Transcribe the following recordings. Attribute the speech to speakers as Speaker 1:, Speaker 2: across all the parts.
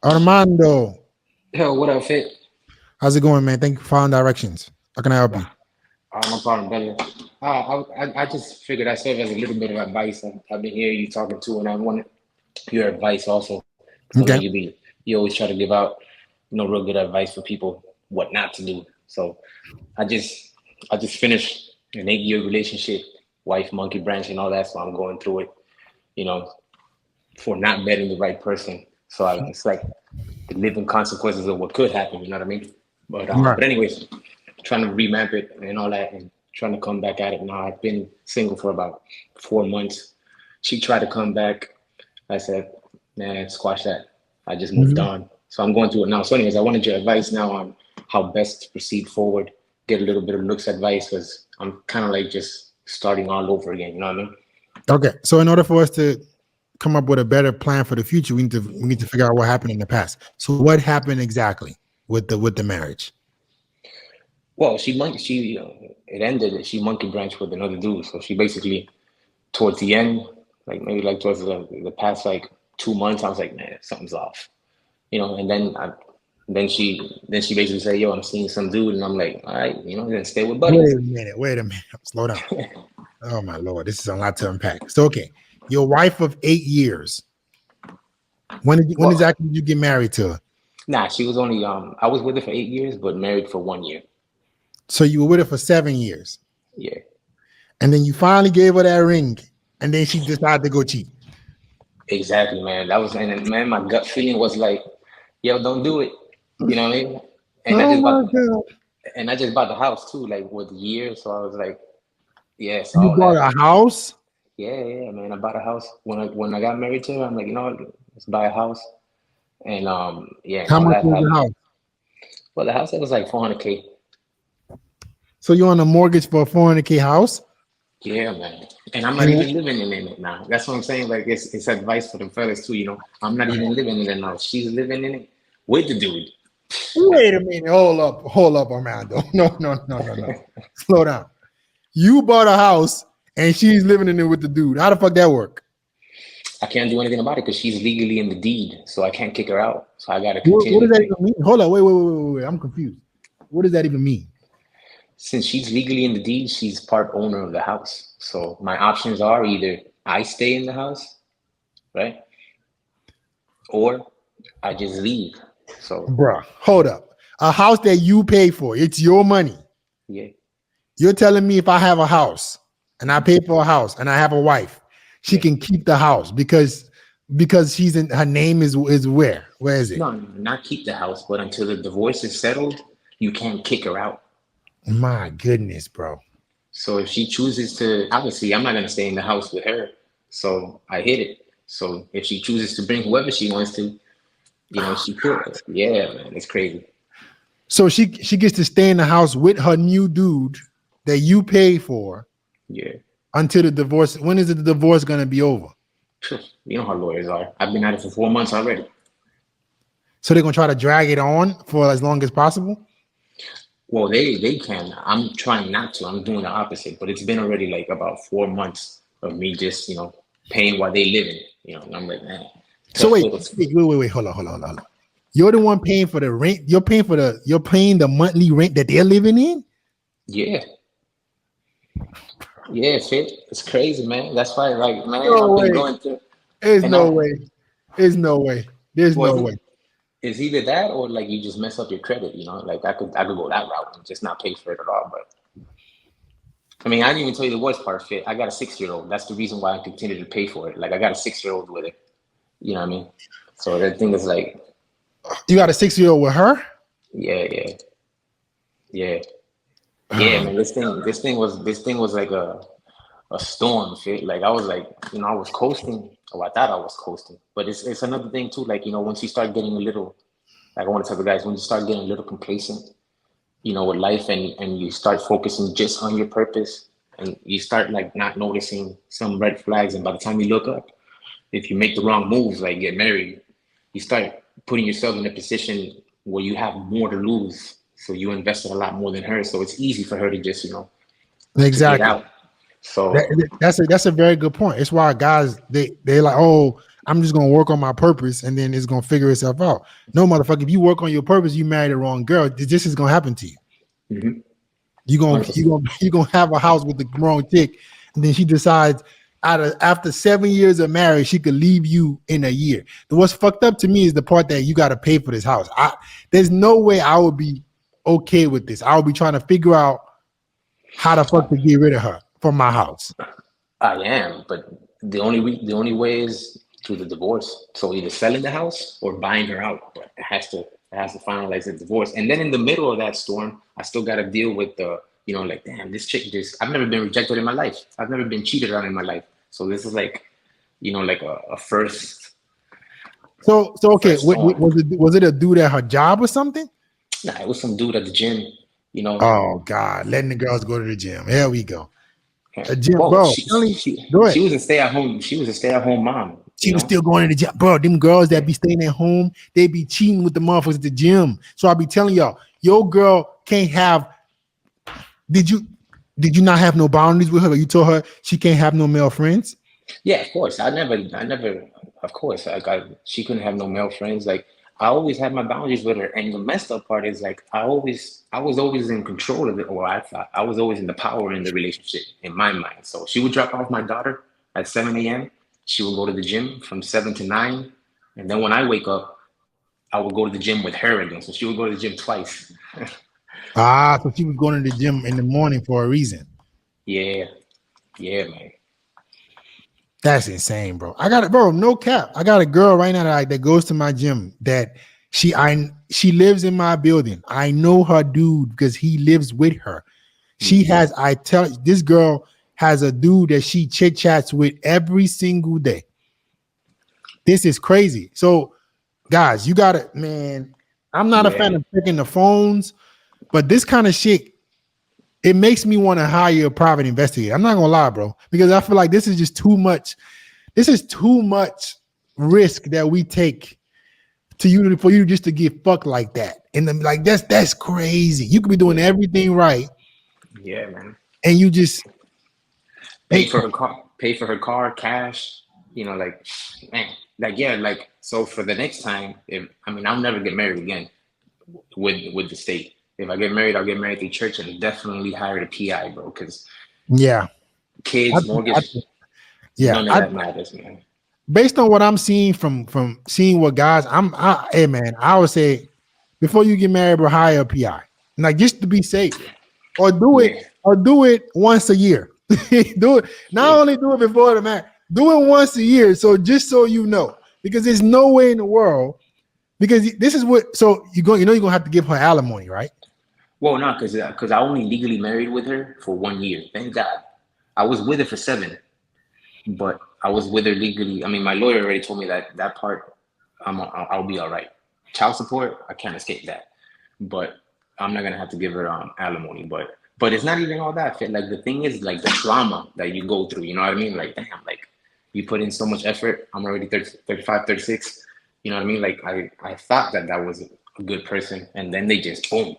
Speaker 1: Armando,
Speaker 2: Hell, what up, Fit?
Speaker 1: how's it going, man? Thank you for following directions. How can I help you?
Speaker 2: No problem, brother. I just figured I serve as a little bit of advice. I've been hearing you talking to, and I wanted your advice also. Because I know
Speaker 1: Okay.
Speaker 2: you always try to give out, real good advice for people what not to do. So I just I just finished an 8-year relationship, wife, monkey branch, and all that. So I'm going through it, you know, for not vetting the right person. So it's like the living consequences of what could happen. You know what I mean?
Speaker 1: Right.
Speaker 2: But anyways, trying to revamp it and all that, and trying to come back at it now. I've been single for about 4 months. She tried to come back. I said, "Man, squash that." I just moved
Speaker 1: Mhm.
Speaker 2: on. So I'm going through it now. So, anyways, I wanted your advice now on how best to proceed forward. Get a little bit of looks advice because I'm kind of like just starting all over again. You know what I mean?
Speaker 1: Okay. So in order for us to come up with a better plan for the future, we need to figure out what happened in the past. So what happened exactly with the marriage?
Speaker 2: Well, it ended. She monkey branched with another dude. So she basically towards the end, like maybe like towards the past like 2 months, I was like, man, something's off, And then she basically said, yo, I'm seeing some dude, and I'm like, all right, then stay with buddy.
Speaker 1: Wait a minute. Wait a minute. Slow down. Oh my Lord, this is a lot to unpack. So okay, your wife of 8 years. When
Speaker 2: Well,
Speaker 1: exactly did you get married to her?
Speaker 2: nah, she was only I was with her for 8 years, but married for 1 year.
Speaker 1: So you were with her for 7 years,
Speaker 2: Yeah,
Speaker 1: and then you finally gave her that ring, and then she decided to go cheat.
Speaker 2: exactly, man. That was and then, man, my gut feeling was like, yo, don't do it. You know what I mean? And I
Speaker 1: Oh
Speaker 2: just bought
Speaker 1: my God.
Speaker 2: and I just bought the house too, like with a year. So I was like, yeah, so
Speaker 1: You
Speaker 2: all
Speaker 1: bought
Speaker 2: that.
Speaker 1: a house?
Speaker 2: Yeah, man. I bought a house when I got married to her. I'm like, what? Let's buy a house. And yeah, and
Speaker 1: How
Speaker 2: all
Speaker 1: much
Speaker 2: that
Speaker 1: was the
Speaker 2: happened.
Speaker 1: house?
Speaker 2: Well, the house it was like 400K.
Speaker 1: So you're on a mortgage for a 400K house?
Speaker 2: Yeah, man. And I'm not
Speaker 1: And
Speaker 2: even living in it now. That's what I'm saying. Like it's advice for the fellas too. I'm not even living in it now. She's living in it with the dude.
Speaker 1: wait a minute. Hold up, Armando. No, no, no, no, no. Slow down. You bought a house and she's living in it with the dude. How the fuck that work?
Speaker 2: I can't do anything about it because she's legally in the deed, so I can't kick her out. So I got to
Speaker 1: What
Speaker 2: continue
Speaker 1: does
Speaker 2: to
Speaker 1: that
Speaker 2: pay.
Speaker 1: even mean? Hold on. Wait. I'm confused. What does that even mean?
Speaker 2: Since she's legally in the deed, she's part owner of the house. So my options are either I stay in the house, right, or I just leave. So
Speaker 1: Bruh, hold up. A house that you pay for, it's your money.
Speaker 2: yeah,
Speaker 1: You're telling me if I have a house and I pay for a house and I have a wife, she
Speaker 2: yeah.
Speaker 1: can keep the house because she's in her name is where? Where is it?
Speaker 2: No, not keep the house, but until the divorce is settled, you can't kick her out.
Speaker 1: My goodness, bro.
Speaker 2: So if she chooses to, obviously, I'm not gonna stay in the house with her. So I hit it. So if she chooses to bring whoever she wants to,
Speaker 1: Oh,
Speaker 2: she could. Yeah, man, it's crazy.
Speaker 1: so she gets to stay in the house with her new dude that you pay for
Speaker 2: Yeah.
Speaker 1: until the divorce. When is the divorce gonna be over?
Speaker 2: You know how lawyers are. I've been at it for 4 months already.
Speaker 1: So they're gonna try to drag it on for as long as possible.
Speaker 2: Well, they can. I'm trying not to. I'm doing the opposite. But it's been already like about 4 months of me just, paying while they living. And I'm like, man,
Speaker 1: So
Speaker 2: tough
Speaker 1: wait,
Speaker 2: little.
Speaker 1: wait, hold on. You're the one paying for the rent. You're paying the monthly rent that they're living in.
Speaker 2: Yeah, yeah, fit. It's crazy, man. That's why, like, man,
Speaker 1: No
Speaker 2: I've been
Speaker 1: way.
Speaker 2: going through,
Speaker 1: There's
Speaker 2: and
Speaker 1: no
Speaker 2: I
Speaker 1: way. There's no way. There's no
Speaker 2: was
Speaker 1: way.
Speaker 2: it's either that or like you just mess up your credit. Like I could go that route and just not pay for it at all. But I mean, I didn't even tell you the worst part, fit. I got a 6-year old. That's the reason why I continue to pay for it. Like I got a 6-year old with it. You know what I mean? So the thing is like,
Speaker 1: You got a 6-year-old with her?
Speaker 2: yeah, yeah, yeah. Yeah,
Speaker 1: Oh,
Speaker 2: man, this thing was like a storm, fit. Like I was like, I was coasting. Oh, I thought I was coasting. But it's another thing too, like, once you start getting a little, like I want to tell the guys, when you start getting a little complacent, with life, and you start focusing just on your purpose, and you start like not noticing some red flags, and by the time you look up, if you make the wrong moves, like get married, you start putting yourself in a position where you have more to lose. So you invested a lot more than her. So it's easy for her to just, to get
Speaker 1: exactly.
Speaker 2: out. So
Speaker 1: That's a very good point. It's why guys they like, oh, I'm just gonna work on my purpose and then it's gonna figure itself out. No, motherfucker, if you work on your purpose, you marry the wrong girl. This is gonna happen to you.
Speaker 2: Mm-hmm.
Speaker 1: You gonna you
Speaker 2: 100%.
Speaker 1: gonna you gonna have a house with the wrong chick, and then she decides after 7 years of marriage, she could leave you in a year. What's fucked up to me is the part that you got to pay for this house. There's no way I would be okay with this. I would be trying to figure out how the fuck to get rid of her from my house.
Speaker 2: I am, but the only way is through the divorce. So either selling the house or buying her out. But it has to finalize the divorce. And then in the middle of that storm, I still got to deal with the like, damn, this chick just, I've never been rejected in my life. I've never been cheated on in my life. So this is like, like a first
Speaker 1: So okay,
Speaker 2: first storm.
Speaker 1: was it a dude at her job or something?
Speaker 2: Nah, it was some dude at the gym. You know,
Speaker 1: Oh God, letting the girls go to the gym. Here we go. A gym,
Speaker 2: well,
Speaker 1: bro.
Speaker 2: she
Speaker 1: Go
Speaker 2: she
Speaker 1: ahead.
Speaker 2: she was a stay-at-home. She was a stay-at-home mom.
Speaker 1: She was still going to the gym, bro. Them girls that be staying at home, they be cheating with the motherfuckers at the gym. So I be telling y'all, your girl can't have. Did you not have no boundaries with her? Like you told her she can't have no male friends.
Speaker 2: Yeah, of course. I never, of course, she couldn't have no male friends. Like, I always had my boundaries with her. And the messed up part is, like, I was always in control of it, or I thought I was always in the power in the relationship in my mind. So she would drop off my daughter at 7 a.m. She would go to the gym from 7 to 9. And then when I wake up, I would go to the gym with her again. So she would go to the gym twice.
Speaker 1: So she was going to the gym in the morning for a reason.
Speaker 2: Yeah, yeah, man.
Speaker 1: That's insane, bro. I got it, bro. No cap. I got a girl right now that goes to my gym that she lives in my building. I know her dude because he lives with her. She has, this girl has a dude that she chit chats with every single day. This is crazy. So, guys, you got it, man. I'm not a fan
Speaker 2: Yeah,
Speaker 1: of picking the phones, but this kind of shit, it makes me want to hire a private investigator. I'm not gonna lie, bro, because I feel like this is just too much. This is too much risk that we take for you just to get fucked like that. And then, like that's crazy. You could be doing
Speaker 2: yeah,
Speaker 1: everything right,
Speaker 2: yeah, man.
Speaker 1: and you just
Speaker 2: Pay
Speaker 1: hey,
Speaker 2: for her car, cash, like, man, like, yeah, like, so for the next time, if I mean, I'll never get married again with the state. If I get married, I'll get married through church and definitely hire a PI, bro, because
Speaker 1: yeah, I
Speaker 2: kids,
Speaker 1: think, I
Speaker 2: mortgage,
Speaker 1: think, yeah.
Speaker 2: none of that matters, man.
Speaker 1: Based on what I'm seeing from seeing what guys, hey man, I would say before you get married, bro, hire a PI, like just to be safe, or
Speaker 2: Yeah,
Speaker 1: do it once a year. Do it. Not
Speaker 2: yeah,
Speaker 1: only do it before the marriage, do it once a year. So just so you know, because there's no way in the world. Because this is what. So you're gonna have to give her alimony, right?
Speaker 2: well, not because I only legally married with her for 1 year. Thank God. I was with her for 7, but I was with her legally. I mean, my lawyer already told me that part, I'll be all right. Child support, I can't escape that, but I'm not gonna have to give her alimony. But it's not even all that. Like, the thing is, like, the trauma that you go through. You know what I mean? Like, damn, like, you put in so much effort. I'm already 30, 35, 36. You know what I mean? Like, I thought that was a good person, and then they just boom,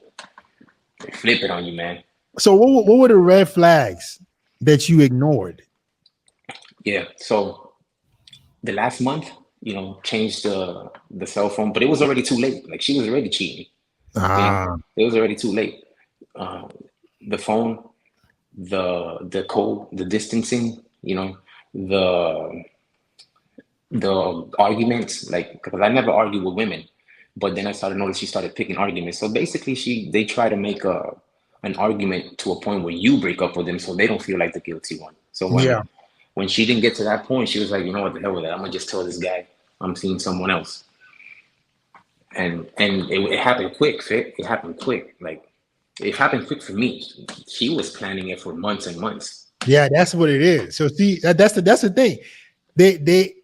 Speaker 2: they flip it on you, man.
Speaker 1: So what were the red flags that you ignored?
Speaker 2: Yeah. So the last month, changed the cell phone, but it was already too late. Like, she was already cheating.
Speaker 1: Ah,
Speaker 2: It was already too late. Uh, the phone, the code, the distancing, the the arguments, like, because I never argue with women, but then I started noticing she started picking arguments. So basically, they try to make an argument to a point where you break up with them, so they don't feel like the guilty one. So
Speaker 1: yeah.
Speaker 2: when she didn't get to that point, she was like, you know what, the hell with that. I'm gonna just tell this guy I'm seeing someone else. And it happened quick, Fit. It happened quick. Like, it happened quick for me. She was planning it for months and months.
Speaker 1: Yeah, that's what it is. So see, that's the thing. They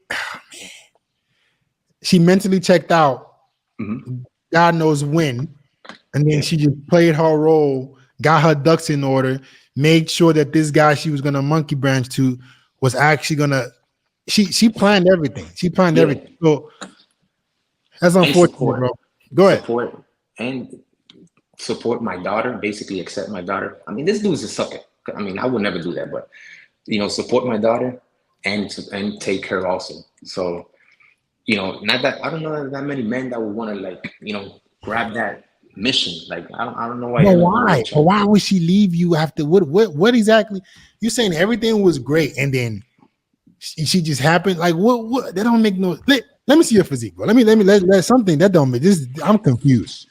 Speaker 1: she mentally checked out.
Speaker 2: Mm-hmm.
Speaker 1: God knows when, and then
Speaker 2: Yeah,
Speaker 1: she just played her role, got her ducks in order, made sure that this guy she was gonna monkey branch to was actually gonna. She planned everything. She planned
Speaker 2: yeah.
Speaker 1: everything. So that's
Speaker 2: And
Speaker 1: unfortunate,
Speaker 2: support,
Speaker 1: bro. Go ahead.
Speaker 2: and support my daughter. Basically, accept my daughter. I mean, this dude's a sucker. I mean, I would never do that, but support my daughter and take her also. So you know, not that I don't know that many men that would want to like, you know, grab that mission. Like I don't know why
Speaker 1: But
Speaker 2: any woman
Speaker 1: why?
Speaker 2: would try.
Speaker 1: But why would she leave you after what exactly? You're saying everything was great and then she just happened? Like what that don't make no let me see your physique, bro. Let something that don't make this. I'm confused.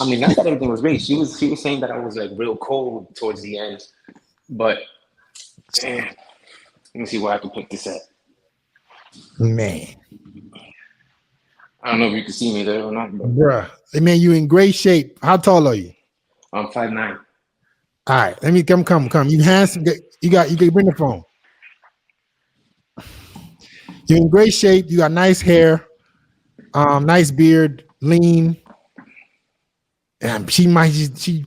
Speaker 2: I mean, not that everything was great. She was saying that I was like real cold towards the end, but eh, let me see where I can pick this at.
Speaker 1: Man,
Speaker 2: I don't know if you can see me there or not, but
Speaker 1: bruh. Man, you in great shape. How tall are you?
Speaker 2: I'm 5'9".
Speaker 1: All right, let me come. You handsome. You can bring the phone. You're in great shape. You got nice hair, nice beard, lean. And she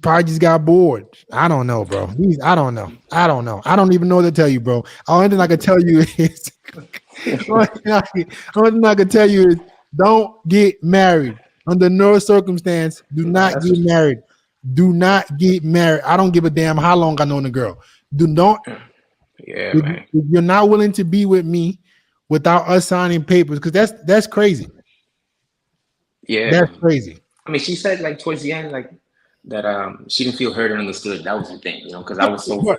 Speaker 1: probably just got bored. I don't know, bro. I don't know. I don't even know what to tell you, bro. Only thing I can tell you is only thing I can tell you is don't get married. Under no circumstance, do
Speaker 2: Nah,
Speaker 1: not
Speaker 2: that's
Speaker 1: get married. Do not get married. I don't give a damn how long I known the girl. Do not
Speaker 2: yeah,
Speaker 1: if
Speaker 2: man.
Speaker 1: you're not willing to be with me without us signing papers, because that's crazy.
Speaker 2: Yeah.
Speaker 1: That's crazy.
Speaker 2: I mean, she said like towards the end, like that she didn't feel heard and understood. That was the thing, you know, because I was so
Speaker 1: Bro,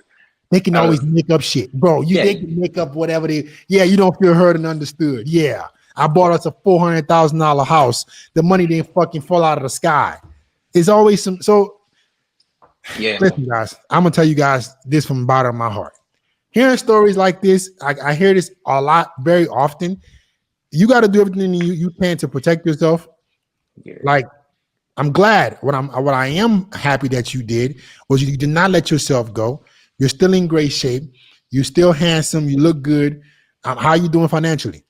Speaker 1: they can
Speaker 2: I
Speaker 1: always
Speaker 2: was
Speaker 1: make up shit, bro. They
Speaker 2: yeah,
Speaker 1: can make up whatever they. Yeah, you don't feel heard and understood. Yeah, I bought us a $400,000 house. The money didn't fucking fall out of the sky. It's always some. So
Speaker 2: yeah,
Speaker 1: listen, guys, I'm gonna tell you guys this from the bottom of my heart. Hearing stories like this, I hear this a lot, very often. You got to do everything you can to protect yourself.
Speaker 2: yeah.
Speaker 1: Like I'm glad. What I am happy that you did was you did not let yourself go. You're still in great shape. You're still handsome. You look good. How are you doing financially?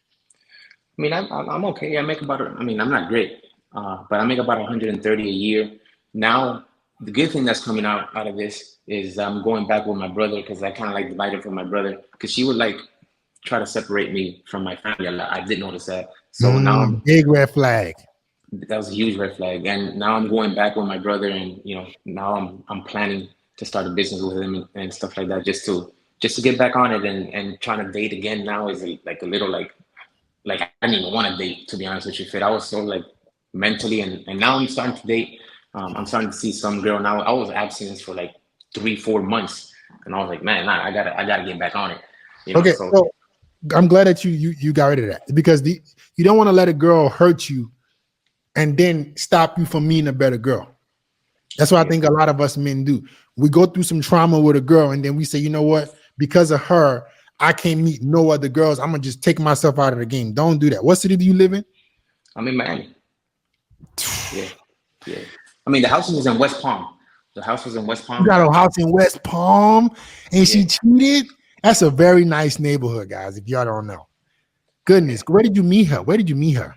Speaker 2: I mean, I'm okay. I make about. I mean, I'm not great, but I make about 130 a year. Now, the good thing that's coming out of this is I'm going back with my brother because I kind of like divided from my brother because she would like try to separate me from my family a lot. I did notice that. So now
Speaker 1: Big red flag.
Speaker 2: that was a huge red flag. And now I'm going back with my brother, and you know, now I'm planning to start a business with him and stuff like that, just to get back on it and trying to date again. Now is like a little like I didn't even want to date, to be honest with you, Fit. I was so like mentally, and now I'm starting to date. I'm starting to see some girl now. I was abstinent for like 3-4 months, and I was like, man, nah, I gotta get back on it, you know.
Speaker 1: Okay,
Speaker 2: So
Speaker 1: so I'm glad that you got rid of that because you don't want to let a girl hurt you and then stop you from meeting a better girl. That's what I
Speaker 2: yeah,
Speaker 1: think a lot of us men do. We go through some trauma with a girl, and then we say, you know what? Because of her, I can't meet no other girls. I'm gonna just take myself out of the game. Don't do that. What city do you live in?
Speaker 2: I'm in Miami. Yeah, yeah. I mean, the house was in West Palm. The house was in West
Speaker 1: You
Speaker 2: Palm.
Speaker 1: got a house in West Palm, and
Speaker 2: Yeah,
Speaker 1: she cheated. That's a very nice neighborhood, guys. If y'all don't know, goodness,
Speaker 2: yeah.
Speaker 1: where did you meet her? Where did you meet her?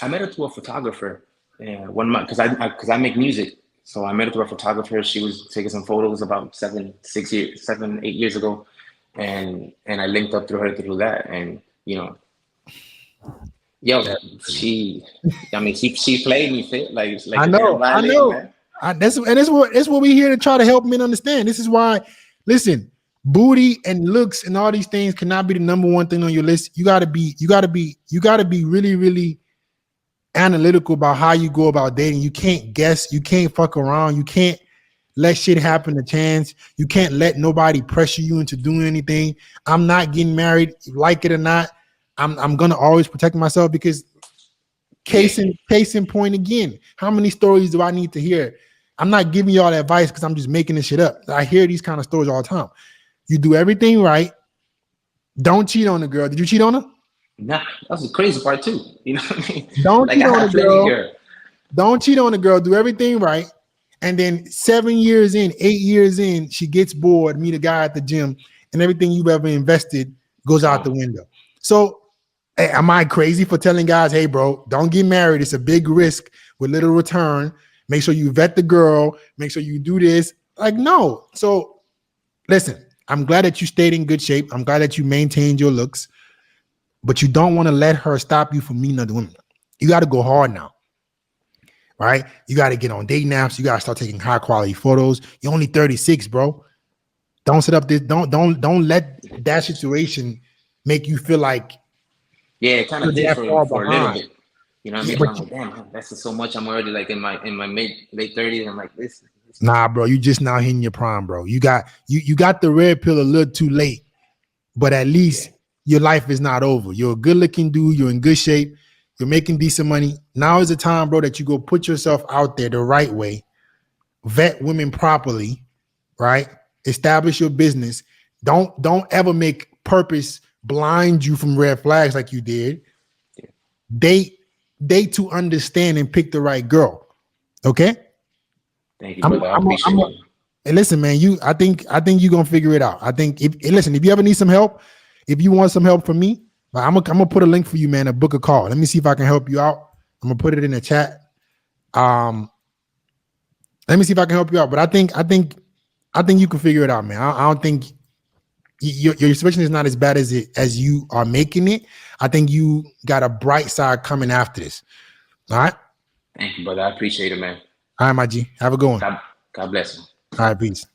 Speaker 2: I met her through a photographer. One month because I make music, so I met her through a photographer. She was taking some photos about 7, 8 years ago, and I linked up through her through that, and you know, yo, she, I mean, she played me Fit like
Speaker 1: I
Speaker 2: a damn
Speaker 1: know, I
Speaker 2: violin,
Speaker 1: know.
Speaker 2: man.
Speaker 1: That's what we here to try to help men understand. This is why, listen, booty and looks and all these things cannot be the number one thing on your list. You gotta be really, really analytical about how you go about dating. You can't guess, you can't fuck around, you can't let shit happen to chance. You can't let nobody pressure you into doing anything. I'm not getting married, like it or not. I'm gonna always protect myself because
Speaker 2: Yeah,
Speaker 1: case in point again. How many stories do I need to hear? I'm not giving y'all advice because I'm just making this shit up. I hear these kind of stories all the time. You do everything right. Don't cheat on the girl. Did you cheat on her?
Speaker 2: nah, that's the crazy part too. You know what I mean?
Speaker 1: Don't
Speaker 2: Like
Speaker 1: cheat
Speaker 2: I
Speaker 1: on
Speaker 2: had
Speaker 1: the
Speaker 2: plenty
Speaker 1: girl.
Speaker 2: girl.
Speaker 1: Don't cheat on the girl. Do everything right. And then 7 years in, 8 years in, she gets bored, meet a guy at the gym, and everything you've ever invested goes out the
Speaker 2: Gone.
Speaker 1: window. So, hey, am I crazy for telling guys, hey, bro, don't get married? It's a big risk with little return. Make sure you vet the girl. Make sure you do this. Like, no. So, listen, I'm glad that you stayed in good shape. I'm glad that you maintained your looks, but you don't want to let her stop you from meeting other women. You got to go hard now, right? You got to get on dating apps. You got to start taking high quality photos. You're only 36, bro. Don't set up this. Don't let that situation make you feel like
Speaker 2: Yeah, it kind of
Speaker 1: You're
Speaker 2: did
Speaker 1: that far
Speaker 2: for a little
Speaker 1: behind.
Speaker 2: bit. You know what I
Speaker 1: Yeah,
Speaker 2: mean? But
Speaker 1: but
Speaker 2: I'm like, damn, man, that's so much. I'm already like in my mid late 30s. I'm like, this
Speaker 1: nah, bro, you just now hitting your prime, bro. You got the red pill a little too late, but at
Speaker 2: yeah,
Speaker 1: least your life is not over. You're a good looking dude. You're in good shape. You're making decent money. Now is the time, bro, that you go put yourself out there the right way, vet women properly, right? Establish your business. Don't ever make purpose blind you from red flags like you did.
Speaker 2: yeah.
Speaker 1: Date to understand and pick the right girl. Okay.
Speaker 2: Thank you,
Speaker 1: I'm
Speaker 2: brother. I
Speaker 1: I'm
Speaker 2: appreciate
Speaker 1: I'm
Speaker 2: it.
Speaker 1: and listen, man. I think you're gonna figure it out. I think if listen, if you ever need some help, if you want some help from me, I'm gonna put a link for you, man. To book a call. Let me see if I can help you out. I'm gonna put it in the chat. Um, let me see if I can help you out. But I think you can figure it out, man. I don't think your situation is not as bad as you are making it. I think you got a bright side coming after this. All right.
Speaker 2: Thank you, brother. I appreciate it, man.
Speaker 1: All right, my G. Have a good one.
Speaker 2: God bless you.
Speaker 1: All right, peace.